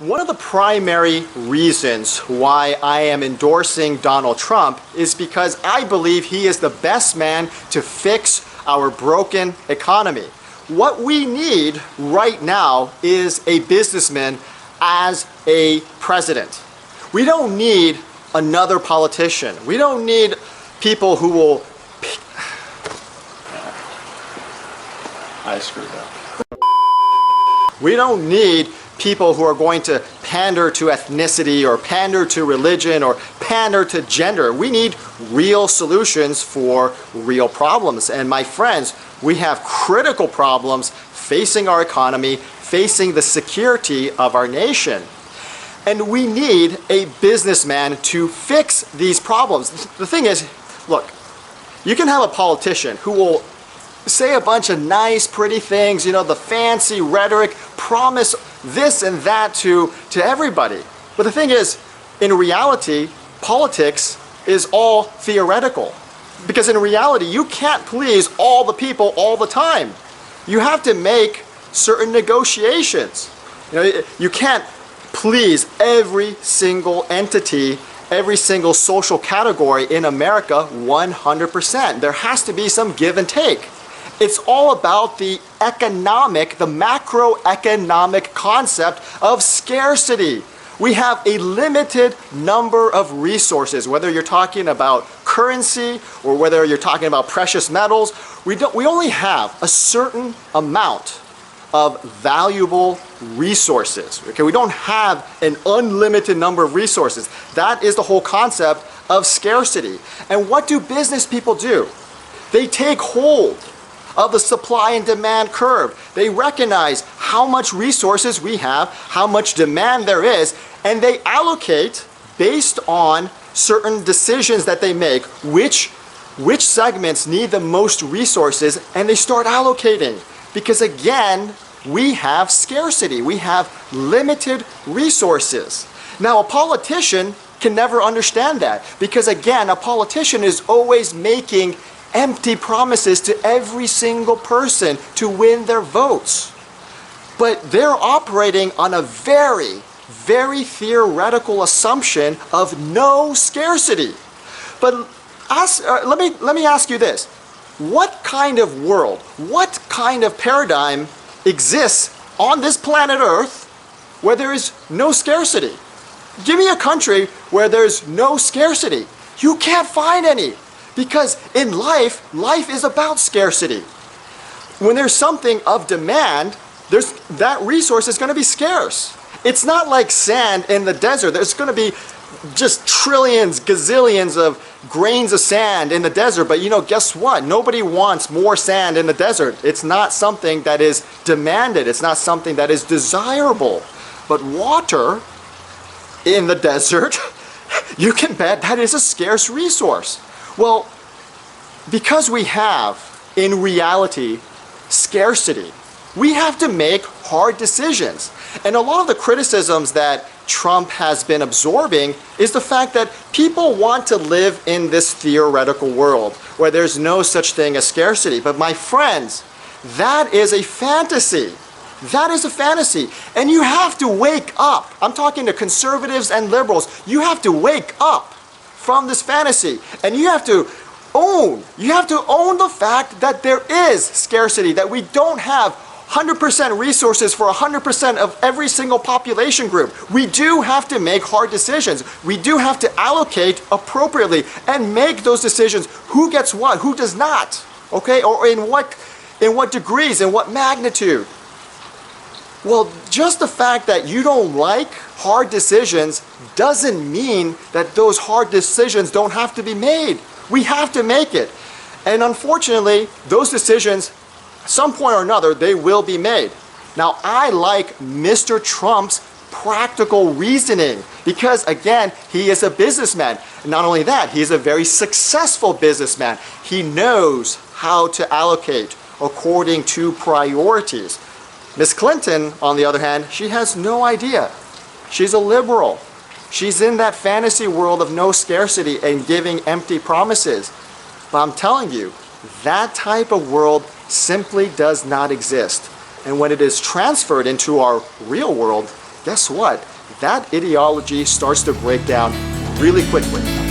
One of the primary reasons why I am endorsing Donald Trump is because I believe he is the best man to fix our broken economy. What we need right now is a businessman as a president. We don't need another politician. We don't need people who will... I screwed up. We don't need people who are going to pander to ethnicity or pander to religion or pander to gender. We need real solutions for real problems. And my friends, we have critical problems facing our economy, facing the security of our nation. And we need a businessman to fix these problems. The thing is, look, you can have a politician who will say a bunch of nice, pretty things, you know, the fancy rhetoric, promise this and that to everybody. But the thing is, in reality, politics is all theoretical. Because in reality, you can't please all the people all the time. You have to make certain negotiations. You know, you can't please every single entity, every single social category in America 100%. There has to be some give and take. It's all about the macroeconomic concept of scarcity. We have a limited number of resources, whether you're talking about currency or whether you're talking about precious metals. We only have a certain amount of valuable resources. Okay, we don't have an unlimited number of resources. That is the whole concept of scarcity. And what do business people do? They take hold of the supply and demand curve. They recognize how much resources we have, how much demand there is, and they allocate based on certain decisions that they make, which segments need the most resources, and they start allocating. Because again, we have scarcity. We have limited resources. Now, a politician can never understand that, because again, a politician is always making empty promises to every single person to win their votes. But they're operating on a very, very theoretical assumption of no scarcity. But let me ask you this. What kind of world, what kind of paradigm exists on this planet Earth where there is no scarcity? Give me a country where there's no scarcity. You can't find any. Because in life is about scarcity. When there's something of demand, that resource is going to be scarce. It's not like sand in the desert. There's going to be just trillions, gazillions of grains of sand in the desert. But you know, guess what? Nobody wants more sand in the desert. It's not something that is demanded. It's not something that is desirable. But water in the desert, you can bet that is a scarce resource. Well, because we have, in reality, scarcity, we have to make hard decisions. And a lot of the criticisms that Trump has been absorbing is the fact that people want to live in this theoretical world where there's no such thing as scarcity. But my friends, that is a fantasy. That is a fantasy. And you have to wake up. I'm talking to conservatives and liberals. You have to wake up from this fantasy, and you have to own the fact that there is scarcity, that we don't have 100% resources for 100% of every single population group. We do have to make hard decisions. We do have to allocate appropriately and make those decisions. Who gets what, who does not, okay? Or in what degrees, in what magnitude. Well, just the fact that you don't like hard decisions doesn't mean that those hard decisions don't have to be made. We have to make it. And unfortunately, those decisions, at some point or another, they will be made. Now, I like Mr. Trump's practical reasoning because, again, he is a businessman. And not only that, he is a very successful businessman. He knows how to allocate according to priorities. Ms. Clinton, on the other hand, she has no idea. She's a liberal. She's in that fantasy world of no scarcity and giving empty promises. But I'm telling you, that type of world simply does not exist. And when it is transferred into our real world, guess what? that ideology starts to break down really quickly.